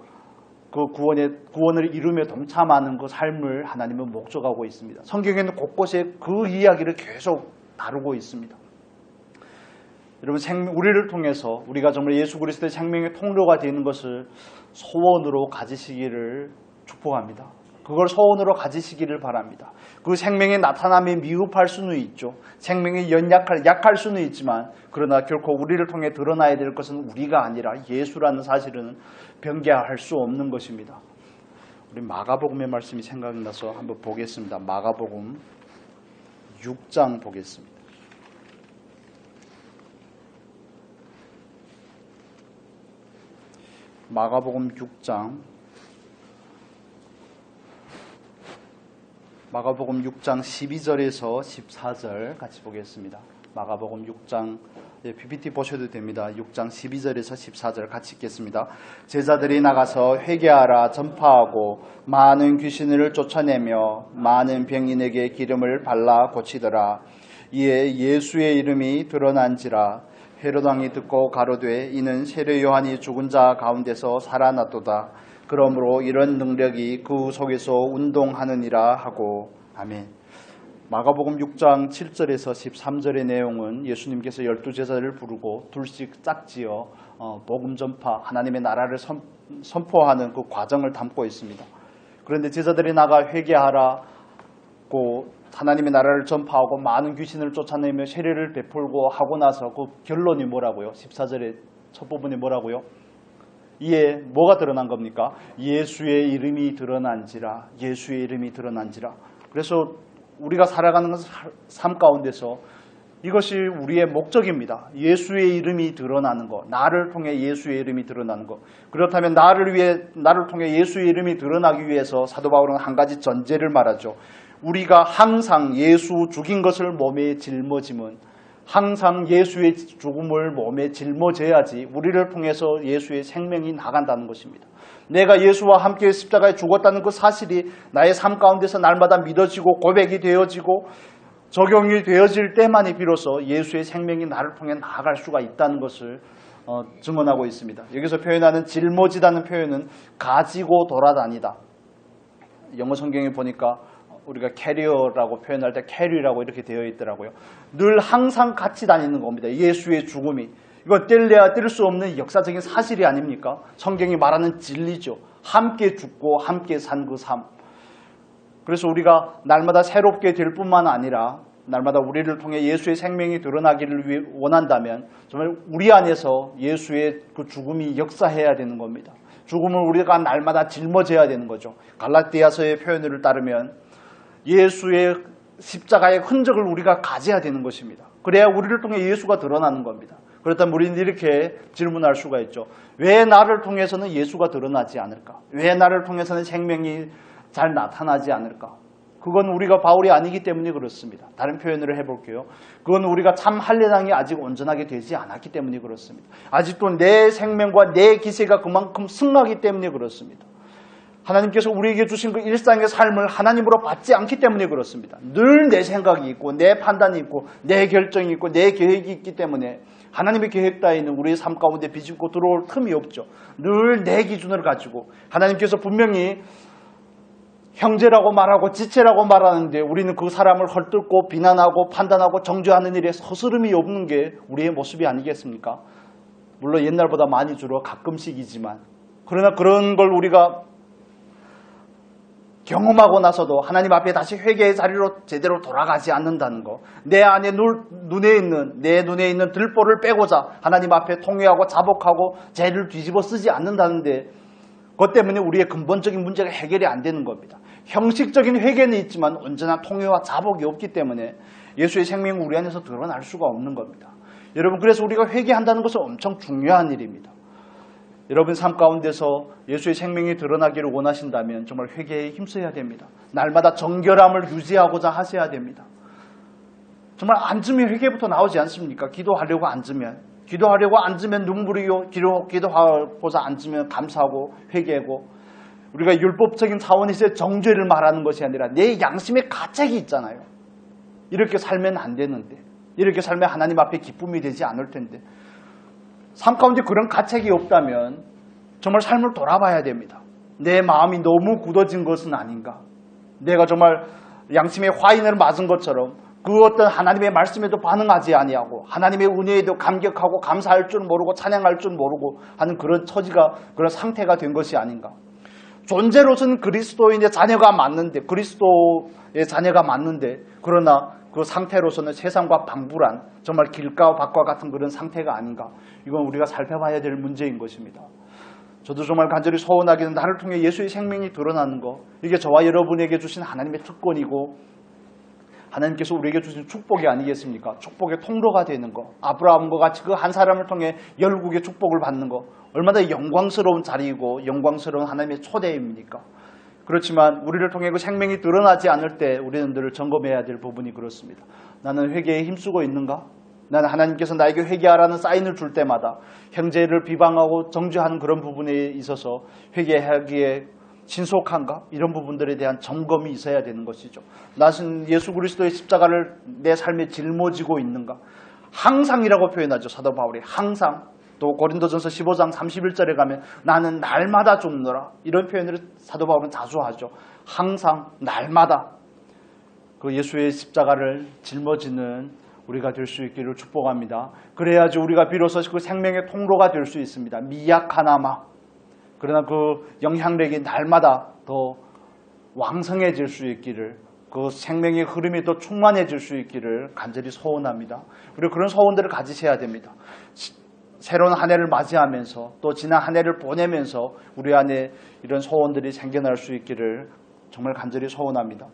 그 구원을 이루며 동참하는 그 삶을 하나님은 목적하고 있습니다. 성경에는 곳곳에 그 이야기를 계속 다루고 있습니다. 여러분 우리를 통해서 우리가 정말 예수 그리스도의 생명의 통로가 되는 것을 소원으로 가지시기를 축복합니다. 그걸 소원으로 가지시기를 바랍니다. 그 생명의 나타남에 미흡할 수는 있죠. 생명이 약할 수는 있지만 그러나 결코 우리를 통해 드러나야 될 것은 우리가 아니라 예수라는 사실은 변개할 수 없는 것입니다. 우리 마가복음의 말씀이 생각이 나서 한번 보겠습니다. 마가복음 6장 보겠습니다. 마가복음 6장 12절에서 14절 같이 보겠습니다. 마가복음 6장 PPT 보셔도 됩니다. 6장 12절에서 14절 같이 읽겠습니다. 제자들이 나가서 회개하라 전파하고 많은 귀신을 쫓아내며 많은 병인에게 기름을 발라 고치더라. 이에 예수의 이름이 드러난지라. 헤롯 왕이 듣고 가로되 이는 세례 요한이 죽은 자 가운데서 살아났도다. 그러므로 이런 능력이 그 속에서 운동하느니라 하고. 아멘. 마가복음 6장 7절에서 13절의 내용은 예수님께서 12제자를 부르고 둘씩 짝지어 복음 전파, 하나님의 나라를 선포하는 그 과정을 담고 있습니다. 그런데 제자들이 나가 회개하라고 하나님의 나라를 전파하고 많은 귀신을 쫓아내며 세례를 베풀고 하고 나서 그 결론이 뭐라고요? 14절의 첫 부분이 뭐라고요? 이에 뭐가 드러난 겁니까? 예수의 이름이 드러난지라. 예수의 이름이 드러난지라. 그래서 우리가 살아가는 삶 가운데서 이것이 우리의 목적입니다. 예수의 이름이 드러나는 것, 나를 통해 예수의 이름이 드러나는 것. 그렇다면 나를 통해 예수의 이름이 드러나기 위해서 사도 바울은 한 가지 전제를 말하죠. 우리가 항상 예수 죽인 것을 몸에 짊어짐은 항상 예수의 죽음을 몸에 짊어져야지 우리를 통해서 예수의 생명이 나간다는 것입니다. 내가 예수와 함께 십자가에 죽었다는 그 사실이 나의 삶 가운데서 날마다 믿어지고 고백이 되어지고 적용이 되어질 때만이 비로소 예수의 생명이 나를 통해 나아갈 수가 있다는 것을 증언하고 있습니다. 여기서 표현하는 짊어지다는 표현은 가지고 돌아다니다. 영어 성경에 보니까 우리가 캐리어라고 표현할 때 캐리라고 이렇게 되어 있더라고요. 늘 항상 같이 다니는 겁니다. 예수의 죽음이. 이건 뗄래야 뗄 수 없는 역사적인 사실이 아닙니까? 성경이 말하는 진리죠. 함께 죽고 함께 산 그 삶. 그래서 우리가 날마다 새롭게 될 뿐만 아니라 날마다 우리를 통해 예수의 생명이 드러나기를 원한다면 정말 우리 안에서 예수의 그 죽음이 역사해야 되는 겁니다. 죽음을 우리가 날마다 짊어져야 되는 거죠. 갈라디아서의 표현을 따르면 예수의 십자가의 흔적을 우리가 가져야 되는 것입니다. 그래야 우리를 통해 예수가 드러나는 겁니다. 그렇다면 우리는 이렇게 질문할 수가 있죠. 왜 나를 통해서는 예수가 드러나지 않을까? 왜 나를 통해서는 생명이 잘 나타나지 않을까? 그건 우리가 바울이 아니기 때문에 그렇습니다. 다른 표현을 해볼게요. 그건 우리가 참 할례당이 아직 온전하게 되지 않았기 때문에 그렇습니다. 아직도 내 생명과 내 기세가 그만큼 승하기 때문에 그렇습니다. 하나님께서 우리에게 주신 그 일상의 삶을 하나님으로 받지 않기 때문에 그렇습니다. 늘 내 생각이 있고 내 판단이 있고 내 결정이 있고 내 계획이 있기 때문에 하나님의 계획 따위는 우리의 삶 가운데 비집고 들어올 틈이 없죠. 늘 내 기준을 가지고 하나님께서 분명히 형제라고 말하고 지체라고 말하는데 우리는 그 사람을 헐뜯고 비난하고 판단하고 정죄하는 일에 서스름이 없는 게 우리의 모습이 아니겠습니까? 물론 옛날보다 많이 줄어 가끔씩이지만 그러나 그런 걸 우리가 경험하고 나서도 하나님 앞에 다시 회개의 자리로 제대로 돌아가지 않는다는 거. 내 안에 내 눈에 있는 들보를 빼고자 하나님 앞에 통회하고 자복하고 죄를 뒤집어 쓰지 않는다는데 그것 때문에 우리의 근본적인 문제가 해결이 안 되는 겁니다. 형식적인 회개는 있지만 온전한 통회와 자복이 없기 때문에 예수의 생명이 우리 안에서 드러날 수가 없는 겁니다. 여러분, 그래서 우리가 회개한다는 것은 엄청 중요한 일입니다. 여러분 삶 가운데서 예수의 생명이 드러나기를 원하신다면 정말 회개에 힘써야 됩니다. 날마다 정결함을 유지하고자 하셔야 됩니다. 정말 앉으면 회개부터 나오지 않습니까? 기도하려고 앉으면 눈물이요. 기도하고자 앉으면 감사하고 회개하고 우리가 율법적인 차원에서의 정죄를 말하는 것이 아니라 내 양심의 가책이 있잖아요. 이렇게 살면 안 되는데 이렇게 살면 하나님 앞에 기쁨이 되지 않을 텐데 삶 가운데 그런 가책이 없다면 정말 삶을 돌아봐야 됩니다. 내 마음이 너무 굳어진 것은 아닌가? 내가 정말 양심의 화인을 맞은 것처럼 그 어떤 하나님의 말씀에도 반응하지 아니하고 하나님의 은혜에도 감격하고 감사할 줄 모르고 찬양할 줄 모르고 하는 그런 처지가 그런 상태가 된 것이 아닌가? 존재로서는 그리스도의 자녀가 맞는데 그러나 그 상태로서는 세상과 방불한 정말 길가와 밖과 같은 그런 상태가 아닌가. 이건 우리가 살펴봐야 될 문제인 것입니다. 저도 정말 간절히 소원하기는 나를 통해 예수의 생명이 드러나는 것, 이게 저와 여러분에게 주신 하나님의 특권이고 하나님께서 우리에게 주신 축복이 아니겠습니까? 축복의 통로가 되는 것, 아브라함과 같이 그 한 사람을 통해 열국의 축복을 받는 것, 얼마나 영광스러운 자리이고 영광스러운 하나님의 초대입니까? 그렇지만 우리를 통해 그 생명이 드러나지 않을 때 우리는 늘 점검해야 될 부분이 그렇습니다. 나는 회개에 힘쓰고 있는가? 나는 하나님께서 나에게 회개하라는 사인을 줄 때마다 형제를 비방하고 정죄하는 그런 부분에 있어서 회개하기에 신속한가? 이런 부분들에 대한 점검이 있어야 되는 것이죠. 나는 예수 그리스도의 십자가를 내 삶에 짊어지고 있는가? 항상이라고 표현하죠. 사도 바울이 항상. 또 고린도전서 15장 31절에 가면 나는 날마다 줍노라. 이런 표현을 사도 바울은 자주 하죠. 항상 날마다 그 예수의 십자가를 짊어지는 우리가 될 수 있기를 축복합니다. 그래야지 우리가 비로소 그 생명의 통로가 될 수 있습니다. 미약하나마. 그러나 그 영향력이 날마다 더 왕성해질 수 있기를, 그 생명의 흐름이 더 충만해질 수 있기를 간절히 소원합니다. 그리고 그런 소원들을 가지셔야 됩니다. 새로운 한 해를 맞이하면서 또 지난 한 해를 보내면서 우리 안에 이런 소원들이 생겨날 수 있기를 정말 간절히 소원합니다.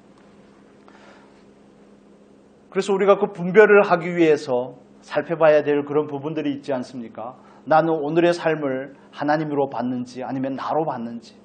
그래서 우리가 그 분별을 하기 위해서 살펴봐야 될 그런 부분들이 있지 않습니까? 나는 오늘의 삶을 하나님으로 받는지 아니면 나로 받는지,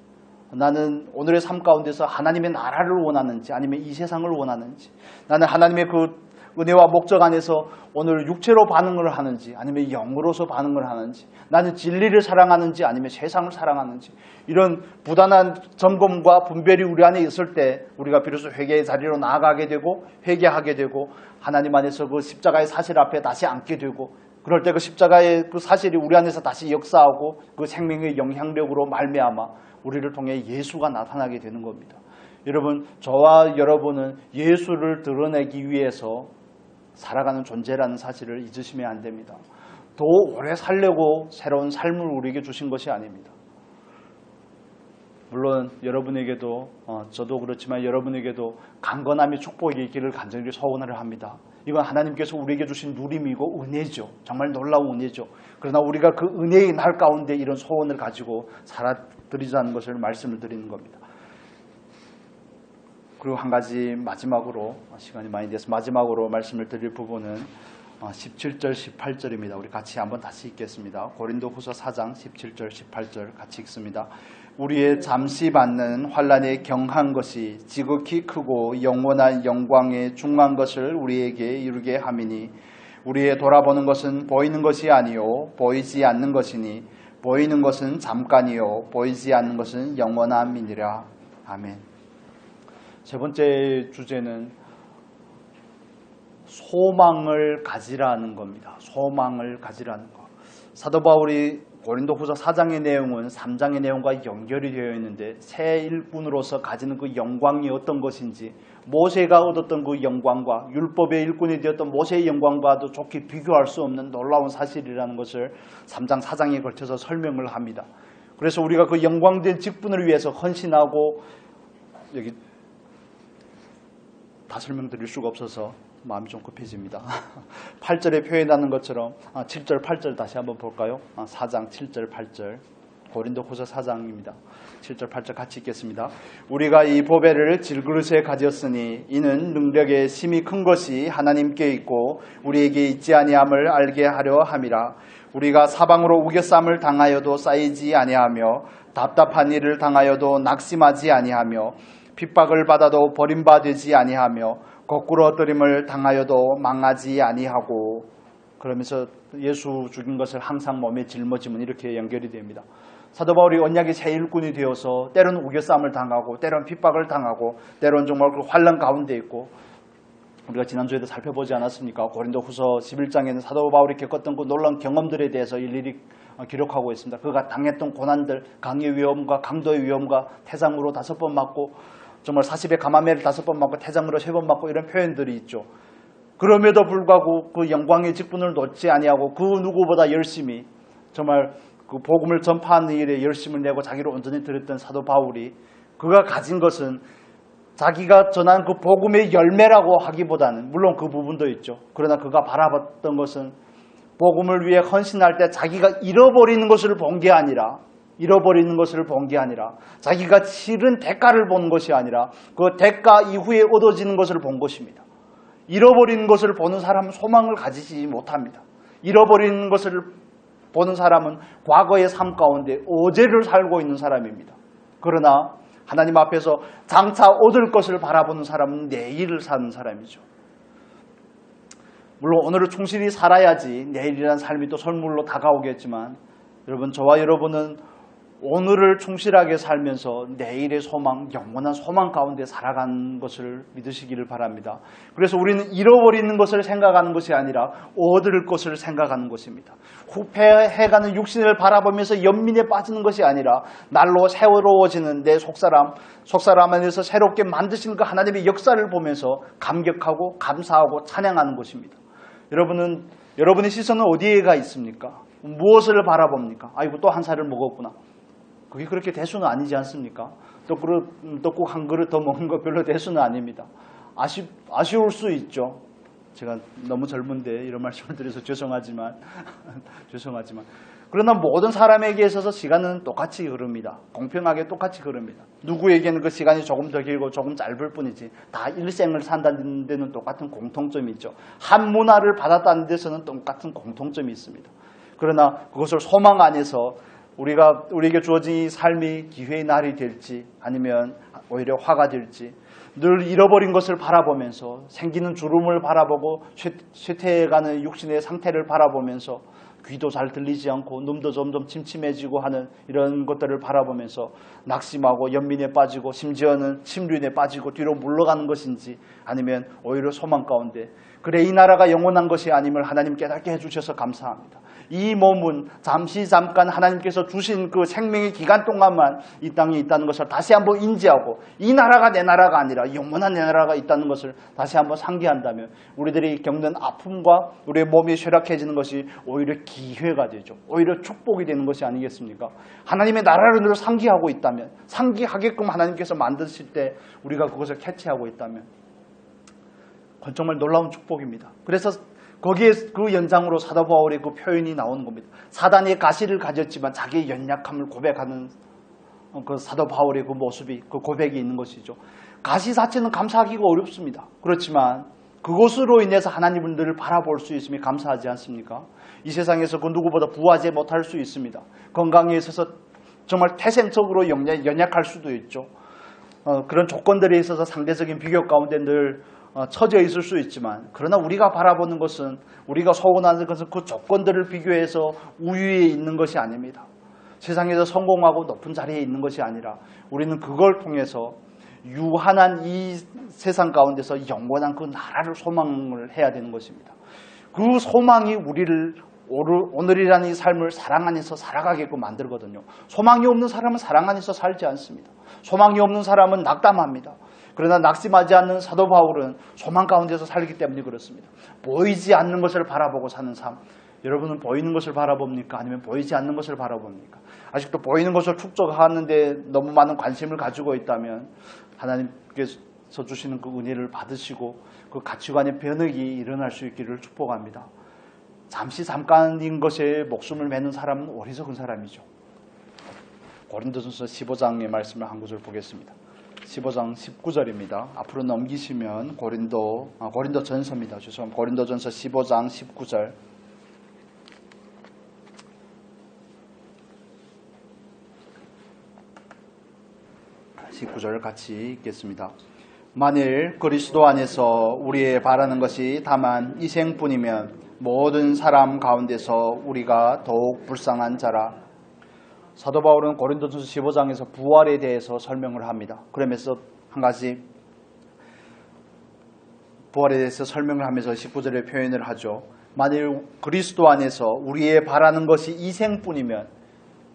나는 오늘의 삶 가운데서 하나님의 나라를 원하는지 아니면 이 세상을 원하는지, 나는 하나님의 그 은혜와 목적 안에서 오늘 육체로 반응을 하는지 아니면 영으로서 반응을 하는지, 나는 진리를 사랑하는지 아니면 세상을 사랑하는지, 이런 부단한 점검과 분별이 우리 안에 있을 때 우리가 비로소 회개의 자리로 나아가게 되고 회개하게 되고 하나님 안에서 그 십자가의 사실 앞에 다시 앉게 되고, 그럴 때 그 십자가의 그 사실이 우리 안에서 다시 역사하고 그 생명의 영향력으로 말미암아 우리를 통해 예수가 나타나게 되는 겁니다. 여러분, 저와 여러분은 예수를 드러내기 위해서 살아가는 존재라는 사실을 잊으시면 안 됩니다. 더 오래 살려고 새로운 삶을 우리에게 주신 것이 아닙니다. 물론 여러분에게도 저도 그렇지만 여러분에게도 강건함의 축복의 길을 간절히 소원을 합니다. 이건 하나님께서 우리에게 주신 누림이고 은혜죠. 정말 놀라운 은혜죠. 그러나 우리가 그 은혜의 날 가운데 이런 소원을 가지고 살아드리자는 것을 말씀을 드리는 겁니다. 그리고 한 가지 마지막으로, 시간이 많이 돼서 마지막으로 말씀을 드릴 부분은 17절 18절입니다. 우리 같이 한번 다시 읽겠습니다. 고린도후서 4장 17절 18절 같이 읽습니다. 우리의 잠시 받는 환난에 경한 것이 지극히 크고 영원한 영광에 중한 것을 우리에게 이루게 함이니 우리의 돌아보는 것은 보이는 것이 아니요 보이지 않는 것이니 보이는 것은 잠깐이요 보이지 않는 것은 영원함이니라. 아멘. 세 번째 주제는 소망을 가지라는 겁니다. 소망을 가지라는 것. 사도 바울이 고린도후서 4장의 내용은 3장의 내용과 연결이 되어 있는데 새 일꾼으로서 가지는 그 영광이 어떤 것인지, 모세가 얻었던 그 영광과 율법의 일꾼이 되었던 모세의 영광과도 좋게 비교할 수 없는 놀라운 사실이라는 것을 3장 4장에 걸쳐서 설명을 합니다. 그래서 우리가 그 영광된 직분을 위해서 헌신하고, 여기 다 설명드릴 수가 없어서 마음이 좀 급해집니다. 8절에 표현하는 것처럼 7절 8절 다시 한번 볼까요? 4장 7절 8절 고린도후서 4장입니다. 7절 8절 같이 읽겠습니다. 우리가 이 보배를 질그릇에 가졌으니 이는 능력의 심히 큰 것이 하나님께 있고 우리에게 있지 아니함을 알게 하려 함이라. 우리가 사방으로 우겨쌈을 당하여도 쌓이지 아니하며 답답한 일을 당하여도 낙심하지 아니하며 핍박을 받아도 버림받지 아니하며 거꾸로 엎드림을 당하여도 망하지 아니하고, 그러면서 예수 죽인 것을 항상 몸에 짊어지면 이렇게 연결이 됩니다. 사도 바울이 언약의 새 일꾼이 되어서 때로는 우겨쌈을 당하고 때로는 핍박을 당하고 때로는 정말 그 환난 가운데 있고, 우리가 지난주에도 살펴보지 않았습니까? 고린도후서 11장에는 사도 바울이 겪었던 그 놀라운 경험들에 대해서 일일이 기록하고 있습니다. 그가 당했던 고난들, 강의 위험과 강도의 위험과 태장으로 5번 맞고 정말 40의 가마매를 5번 맞고 태장으로 3번 맞고 이런 표현들이 있죠. 그럼에도 불구하고 그 영광의 직분을 놓지 아니하고 그 누구보다 열심히 정말 그 복음을 전파하는 일에 열심을 내고 자기를 온전히 드렸던 사도 바울이, 그가 가진 것은 자기가 전한 그 복음의 열매라고 하기보다는 물론 그 부분도 있죠. 그러나 그가 바라봤던 것은 복음을 위해 헌신할 때 자기가 잃어버리는 것을 본 게 아니라 자기가 치른 대가를 본 것이 아니라 그 대가 이후에 얻어지는 것을 본 것입니다. 잃어버리는 것을 보는 사람은 소망을 가지지 못합니다. 잃어버리는 것을 보는 사람은 과거의 삶 가운데 어제를 살고 있는 사람입니다. 그러나 하나님 앞에서 장차 얻을 것을 바라보는 사람은 내일을 사는 사람이죠. 물론 오늘을 충실히 살아야지 내일이라는 삶이 또 선물로 다가오겠지만, 여러분, 저와 여러분은 오늘을 충실하게 살면서 내일의 소망, 영원한 소망 가운데 살아가는 것을 믿으시기를 바랍니다. 그래서 우리는 잃어버리는 것을 생각하는 것이 아니라 얻을 것을 생각하는 것입니다. 후패해가는 육신을 바라보면서 연민에 빠지는 것이 아니라 날로 새로워지는 내 속사람 안에서 새롭게 만드시는 그 하나님의 역사를 보면서 감격하고 감사하고 찬양하는 것입니다. 여러분의 시선은 어디에가 있습니까? 무엇을 바라봅니까? 아이고, 또 한 살을 먹었구나. 그게 그렇게 대수는 아니지 않습니까? 떡국 한 그릇 더 먹는 거 별로 대수는 아닙니다. 아쉬울 수 있죠. 제가 너무 젊은데 이런 말씀을 드려서 죄송하지만 그러나 모든 사람에게 있어서 시간은 똑같이 흐릅니다. 공평하게 똑같이 흐릅니다. 누구에게는 그 시간이 조금 더 길고 조금 짧을 뿐이지 다 일생을 산다는 데는 똑같은 공통점이 있죠. 한 문화를 받았다는 데서는 똑같은 공통점이 있습니다. 그러나 그것을 소망 안에서 우리에게 주어진 이 삶이 기회의 날이 될지 아니면 오히려 화가 될지, 늘 잃어버린 것을 바라보면서 생기는 주름을 바라보고 쇠퇴해가는 육신의 상태를 바라보면서 귀도 잘 들리지 않고 눈도 점점 침침해지고 하는 이런 것들을 바라보면서 낙심하고 연민에 빠지고 심지어는 침륜에 빠지고 뒤로 물러가는 것인지, 아니면 오히려 소망 가운데 그래 이 나라가 영원한 것이 아님을 하나님 깨닫게 해주셔서 감사합니다. 이 몸은 잠깐 하나님께서 주신 그 생명의 기간 동안만 이 땅에 있다는 것을 다시 한번 인지하고 이 나라가 내 나라가 아니라 영원한 내 나라가 있다는 것을 다시 한번 상기한다면 우리들이 겪는 아픔과 우리의 몸이 쇠락해지는 것이 오히려 기회가 되죠. 오히려 축복이 되는 것이 아니겠습니까? 하나님의 나라를 늘 상기하고 있다면, 상기하게끔 하나님께서 만드실 때 우리가 그것을 캐치하고 있다면 그건 정말 놀라운 축복입니다. 그래서 거기에 그 연장으로 사도 바울의 그 표현이 나오는 겁니다. 사단의 가시를 가졌지만 자기의 연약함을 고백하는 그 사도 바울의 그 모습이, 그 고백이 있는 것이죠. 가시 자체는 감사하기가 어렵습니다. 그렇지만 그것으로 인해서 하나님을 늘 바라볼 수 있음이 감사하지 않습니까? 이 세상에서 그 누구보다 부하지 못할 수 있습니다. 건강에 있어서 정말 태생적으로 연약할 수도 있죠. 그런 조건들에 있어서 상대적인 비교 가운데 늘 처져 있을 수 있지만, 그러나 우리가 바라보는 것은, 우리가 소원하는 것은 그 조건들을 비교해서 우위에 있는 것이 아닙니다. 세상에서 성공하고 높은 자리에 있는 것이 아니라 우리는 그걸 통해서 유한한 이 세상 가운데서 영원한 그 나라를 소망을 해야 되는 것입니다. 그 소망이 우리를 오늘이라는 이 삶을 사랑 안에서 살아가게끔 만들거든요. 소망이 없는 사람은 사랑 안에서 살지 않습니다. 소망이 없는 사람은 낙담합니다. 그러나 낙심하지 않는 사도 바울은 소망 가운데서 살기 때문에 그렇습니다. 보이지 않는 것을 바라보고 사는 삶. 여러분은 보이는 것을 바라봅니까? 아니면 보이지 않는 것을 바라봅니까? 아직도 보이는 것을 축적하는데 너무 많은 관심을 가지고 있다면 하나님께서 주시는 그 은혜를 받으시고 그 가치관의 변혁이 일어날 수 있기를 축복합니다. 잠깐인 것에 목숨을 매는 사람은 어리석은 사람이죠. 고린도전서 15장의 말씀을 한 구절 보겠습니다. 15장 19절입니다. 앞으로 넘기시면 고린도전서입니다. 죄송합니다. 고린도전서 15장 19절. 19절 같이 읽겠습니다. 만일 그리스도 안에서 우리의 바라는 것이 다만 이생뿐이면 모든 사람 가운데서 우리가 더욱 불쌍한 자라. 사도 바울은 고린도전서 15장에서 부활에 대해서 설명을 합니다. 그러면서 한 가지 부활에 대해서 설명을 하면서 19절에 표현을 하죠. 만일 그리스도 안에서 우리의 바라는 것이 이생뿐이면,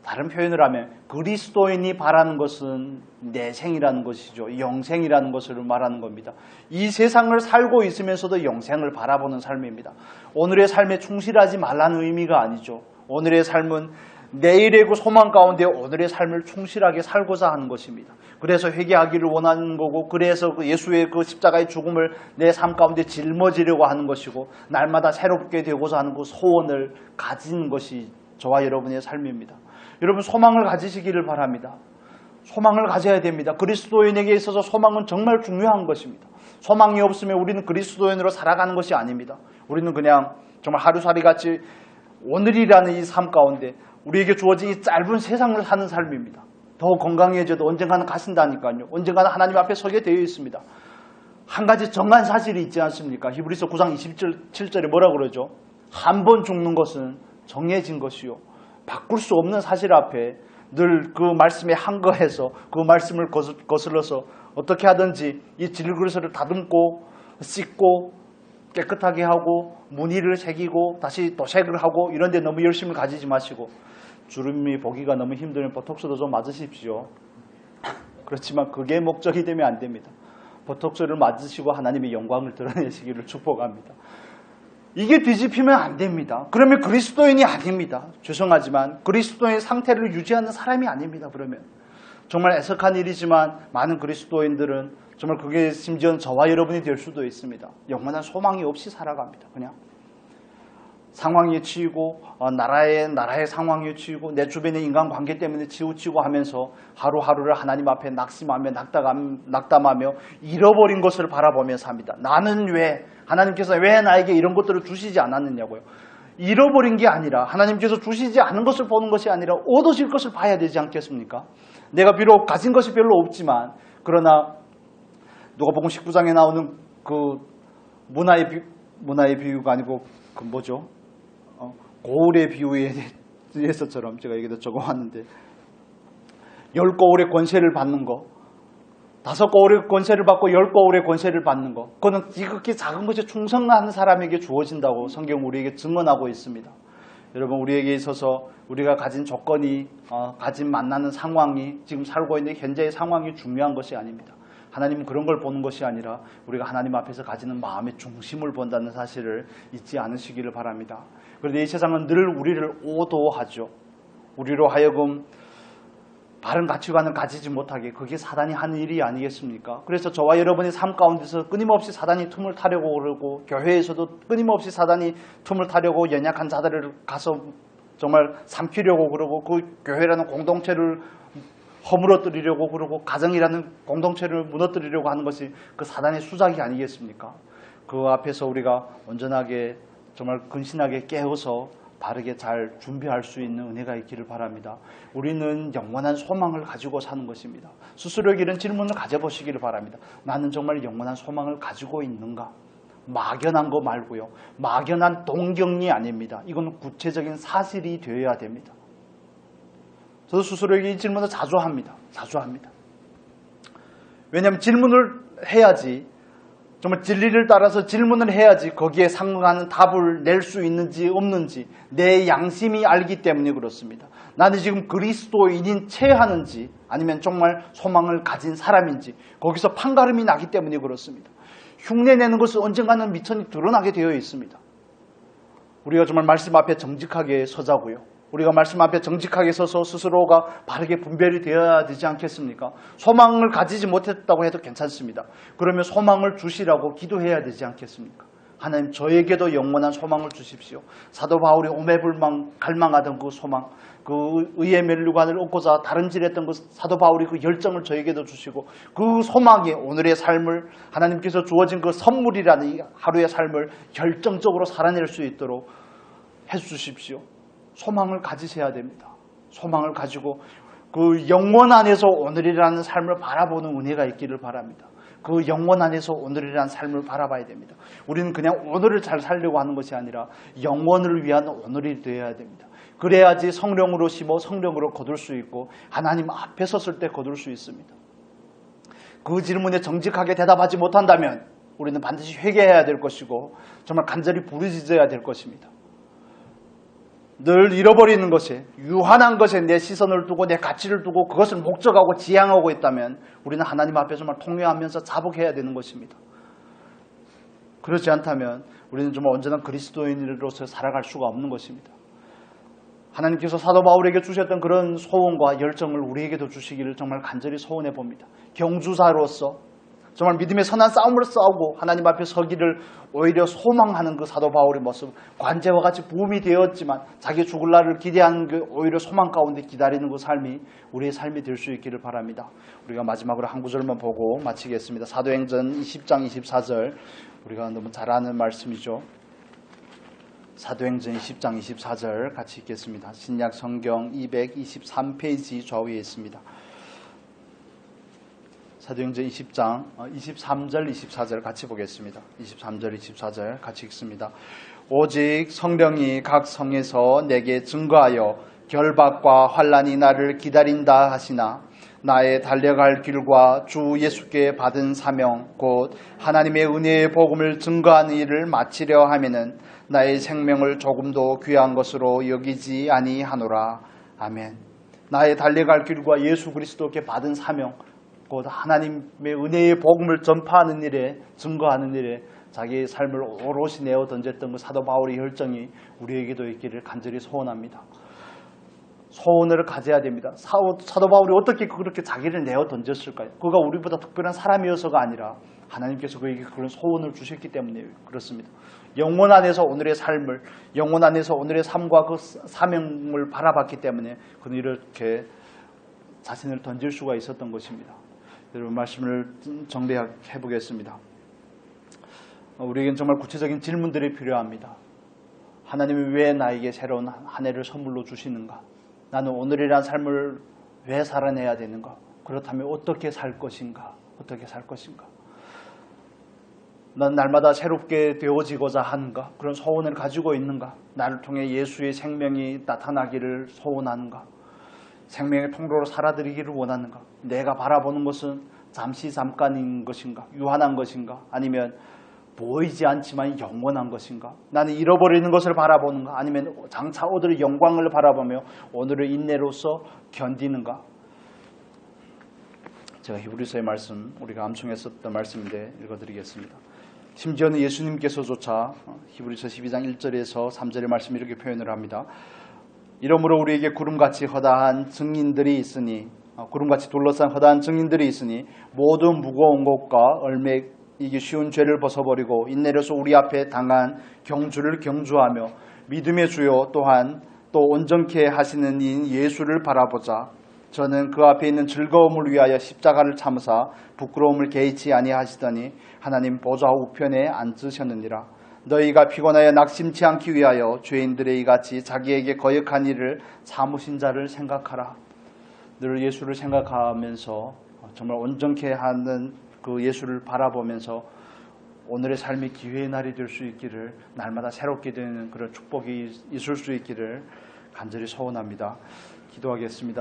다른 표현을 하면 그리스도인이 바라는 것은 내생이라는 것이죠. 영생이라는 것을 말하는 겁니다. 이 세상을 살고 있으면서도 영생을 바라보는 삶입니다. 오늘의 삶에 충실하지 말라는 의미가 아니죠. 오늘의 삶은 내일의 그 소망 가운데 오늘의 삶을 충실하게 살고자 하는 것입니다. 그래서 회개하기를 원하는 거고, 그래서 그 예수의 그 십자가의 죽음을 내 삶 가운데 짊어지려고 하는 것이고, 날마다 새롭게 되고자 하는 그 소원을 가진 것이 저와 여러분의 삶입니다. 여러분, 소망을 가지시기를 바랍니다. 소망을 가져야 됩니다. 그리스도인에게 있어서 소망은 정말 중요한 것입니다. 소망이 없으면 우리는 그리스도인으로 살아가는 것이 아닙니다. 우리는 그냥 정말 하루살이 같이 오늘이라는 이 삶 가운데 우리에게 주어진 이 짧은 세상을 사는 삶입니다. 더 건강해져도 언젠가는 가신다니까요. 언젠가는 하나님 앞에 서게 되어 있습니다. 한 가지 정한 사실이 있지 않습니까? 히브리서 9장 27절에 뭐라 그러죠? 한 번 죽는 것은 정해진 것이요, 바꿀 수 없는 사실 앞에 늘 그 말씀에 한거해서 그 말씀을 거슬러서 어떻게 하든지 이 질그릇을 다듬고 씻고 깨끗하게 하고 무늬를 새기고 다시 도색을 하고 이런 데 너무 열심을 가지지 마시고, 주름이 보기가 너무 힘들면 보톡스도 좀 맞으십시오. 그렇지만 그게 목적이 되면 안 됩니다. 보톡스를 맞으시고 하나님의 영광을 드러내시기를 축복합니다. 이게 뒤집히면 안 됩니다. 그러면 그리스도인이 아닙니다. 죄송하지만 그리스도인 상태를 유지하는 사람이 아닙니다. 그러면 정말 애석한 일이지만 많은 그리스도인들은 정말 그게 심지어는 저와 여러분이 될 수도 있습니다. 영원한 소망이 없이 살아갑니다. 그냥 상황에 치이고 나라의 상황에 치이고 내 주변의 인간관계 때문에 치우치고 하면서 하루하루를 하나님 앞에 낙심하며 낙담하며 잃어버린 것을 바라보며 삽니다. 나는 왜, 하나님께서 왜 나에게 이런 것들을 주시지 않았느냐고요. 잃어버린 게 아니라 하나님께서 주시지 않은 것을 보는 것이 아니라 얻으실 것을 봐야 되지 않겠습니까? 내가 비록 가진 것이 별로 없지만, 그러나 누가복음 19장에 나오는 그 문화의 비유가 아니고 그 뭐죠? 고울의 비유에서처럼 제가 여기다 적어왔는데, 10거울의 권세를 받는 거, 5거울의 권세를 받고 10거울의 권세를 받는 거, 그거는 지극히 작은 것에 충성하는 사람에게 주어진다고 성경 우리에게 증언하고 있습니다. 여러분, 우리에게 있어서 우리가 가진 조건이 가진 만나는 상황이 지금 살고 있는 현재의 상황이 중요한 것이 아닙니다. 하나님은 그런 걸 보는 것이 아니라 우리가 하나님 앞에서 가지는 마음의 중심을 본다는 사실을 잊지 않으시기를 바랍니다. 그런데 이 세상은 늘 우리를 오도하죠. 우리로 하여금 바른 가치관을 가지지 못하게, 그게 사단이 하는 일이 아니겠습니까? 그래서 저와 여러분의 삶 가운데서 끊임없이 사단이 틈을 타려고 그러고, 교회에서도 끊임없이 사단이 틈을 타려고 연약한 자들을 가서 정말 삼키려고 그러고, 그 교회라는 공동체를 허물어뜨리려고 그러고, 가정이라는 공동체를 무너뜨리려고 하는 것이 그 사단의 수작이 아니겠습니까? 그 앞에서 우리가 온전하게 정말 근신하게 깨어서 바르게 잘 준비할 수 있는 은혜가 있기를 바랍니다. 우리는 영원한 소망을 가지고 사는 것입니다. 스스로에게 이런 질문을 가져보시기를 바랍니다. 나는 정말 영원한 소망을 가지고 있는가? 막연한 거 말고요. 막연한 동경이 아닙니다. 이건 구체적인 사실이 되어야 됩니다. 저도 스스로에게 이 질문을 자주 합니다. 왜냐하면 질문을 해야지, 정말 진리를 따라서 질문을 해야지 거기에 상응하는 답을 낼 수 있는지 없는지 내 양심이 알기 때문에 그렇습니다. 나는 지금 그리스도인인 채 하는지 아니면 정말 소망을 가진 사람인지 거기서 판가름이 나기 때문에 그렇습니다. 흉내내는 것은 언젠가는 미천이 드러나게 되어 있습니다. 우리가 정말 말씀 앞에 정직하게 서자고요. 우리가 말씀 앞에 정직하게 서서 스스로가 바르게 분별이 되어야 되지 않겠습니까? 소망을 가지지 못했다고 해도 괜찮습니다. 그러면 소망을 주시라고 기도해야 되지 않겠습니까? 하나님, 저에게도 영원한 소망을 주십시오. 사도 바울이 오매불망 갈망하던 그 소망, 그 의의 면류관을 얻고자 다름질했던 그 사도 바울이 그 열정을 저에게도 주시고, 그 소망이 오늘의 삶을, 하나님께서 주어진 그 선물이라는 이 하루의 삶을 결정적으로 살아낼 수 있도록 해주십시오. 소망을 가지셔야 됩니다. 소망을 가지고 그 영원 안에서 오늘이라는 삶을 바라보는 은혜가 있기를 바랍니다. 그 영원 안에서 오늘이라는 삶을 바라봐야 됩니다. 우리는 그냥 오늘을 잘 살려고 하는 것이 아니라 영원을 위한 오늘이 되어야 됩니다. 그래야지 성령으로 심어 성령으로 거둘 수 있고 하나님 앞에 섰을 때 거둘 수 있습니다. 그 질문에 정직하게 대답하지 못한다면 우리는 반드시 회개해야 될 것이고 정말 간절히 부르짖어야 될 것입니다. 늘 잃어버리는 것에, 유한한 것에 내 시선을 두고 내 가치를 두고 그것을 목적하고 지향하고 있다면 우리는 하나님 앞에 정말 통회하면서 자복해야 되는 것입니다. 그렇지 않다면 우리는 정말 온전한 그리스도인으로서 살아갈 수가 없는 것입니다. 하나님께서 사도 바울에게 주셨던 그런 소원과 열정을 우리에게도 주시기를 정말 간절히 소원해 봅니다. 경주사로서 정말 믿음의 선한 싸움을 싸우고 하나님 앞에 서기를 오히려 소망하는 그 사도 바울의 모습, 관제와 같이 부음이 되었지만 자기 죽을 날을 기대하는 그 오히려 소망 가운데 기다리는 그 삶이 우리의 삶이 될 수 있기를 바랍니다. 우리가 마지막으로 한 구절만 보고 마치겠습니다. 사도행전 20장 24절, 우리가 너무 잘 아는 말씀이죠. 사도행전 20장 24절 같이 읽겠습니다. 신약 성경 223페이지 좌우에 있습니다. 사도행전 20장 23절 24절 같이 보겠습니다. 23절 24절 같이 읽습니다. 오직 성령이 각 성에서 내게 증거하여 결박과 환난이 나를 기다린다 하시나 나의 달려갈 길과 주 예수께 받은 사명 곧 하나님의 은혜의 복음을 증거하는 일을 마치려 하면은 나의 생명을 조금도 귀한 것으로 여기지 아니하노라. 아멘. 나의 달려갈 길과 예수 그리스도께 받은 사명 곧 하나님의 은혜의 복음을 전파하는 일에, 증거하는 일에 자기의 삶을 오롯이 내어 던졌던 그 사도 바울의 열정이 우리에게도 있기를 간절히 소원합니다. 소원을 가져야 됩니다. 사도 바울이 어떻게 그렇게 자기를 내어 던졌을까요? 그가 우리보다 특별한 사람이어서가 아니라 하나님께서 그에게 그런 소원을 주셨기 때문에 그렇습니다. 영원 안에서 오늘의 삶을, 영원 안에서 오늘의 삶과 그 사명을 바라봤기 때문에 그는 이렇게 자신을 던질 수가 있었던 것입니다. 여러분, 말씀을 정리해 보겠습니다. 우리에겐 정말 구체적인 질문들이 필요합니다. 하나님이 왜 나에게 새로운 한 해를 선물로 주시는가? 나는 오늘이란 삶을 왜 살아내야 되는가? 그렇다면 어떻게 살 것인가? 어떻게 살 것인가? 난 날마다 새롭게 되어지고자 하는가? 그런 소원을 가지고 있는가? 나를 통해 예수의 생명이 나타나기를 소원하는가? 생명의 통로로 살아드리기를 원하는가? 내가 바라보는 것은 잠깐인 것인가? 유한한 것인가? 아니면 보이지 않지만 영원한 것인가? 나는 잃어버리는 것을 바라보는가? 아니면 장차 오늘 영광을 바라보며 오늘의 인내로서 견디는가? 제가 히브리서의 말씀, 우리가 암송했었던 말씀인데 읽어드리겠습니다. 심지어는 예수님께서조차 히브리서 12장 1절에서 3절의 말씀 이렇게 표현을 합니다. 이러므로 우리에게 구름같이 허다한 증인들이 있으니, 구름같이 둘러싼 허다한 증인들이 있으니 모든 무거운 것과 얼매이기 쉬운 죄를 벗어버리고 인내로서 우리 앞에 당한 경주를 경주하며 믿음의 주요 또한 또 온전케 하시는 이인 예수를 바라보자. 저는 그 앞에 있는 즐거움을 위하여 십자가를 참으사 부끄러움을 개의치 아니하시더니 하나님 보좌 우편에 앉으셨느니라. 너희가 피곤하여 낙심치 않기 위하여 죄인들의 이같이 자기에게 거역한 일을 참으신 자를 생각하라. 늘 예수를 생각하면서 정말 온전케 하는 그 예수를 바라보면서 오늘의 삶이 기회의 날이 될 수 있기를, 날마다 새롭게 되는 그런 축복이 있을 수 있기를 간절히 소원합니다. 기도하겠습니다.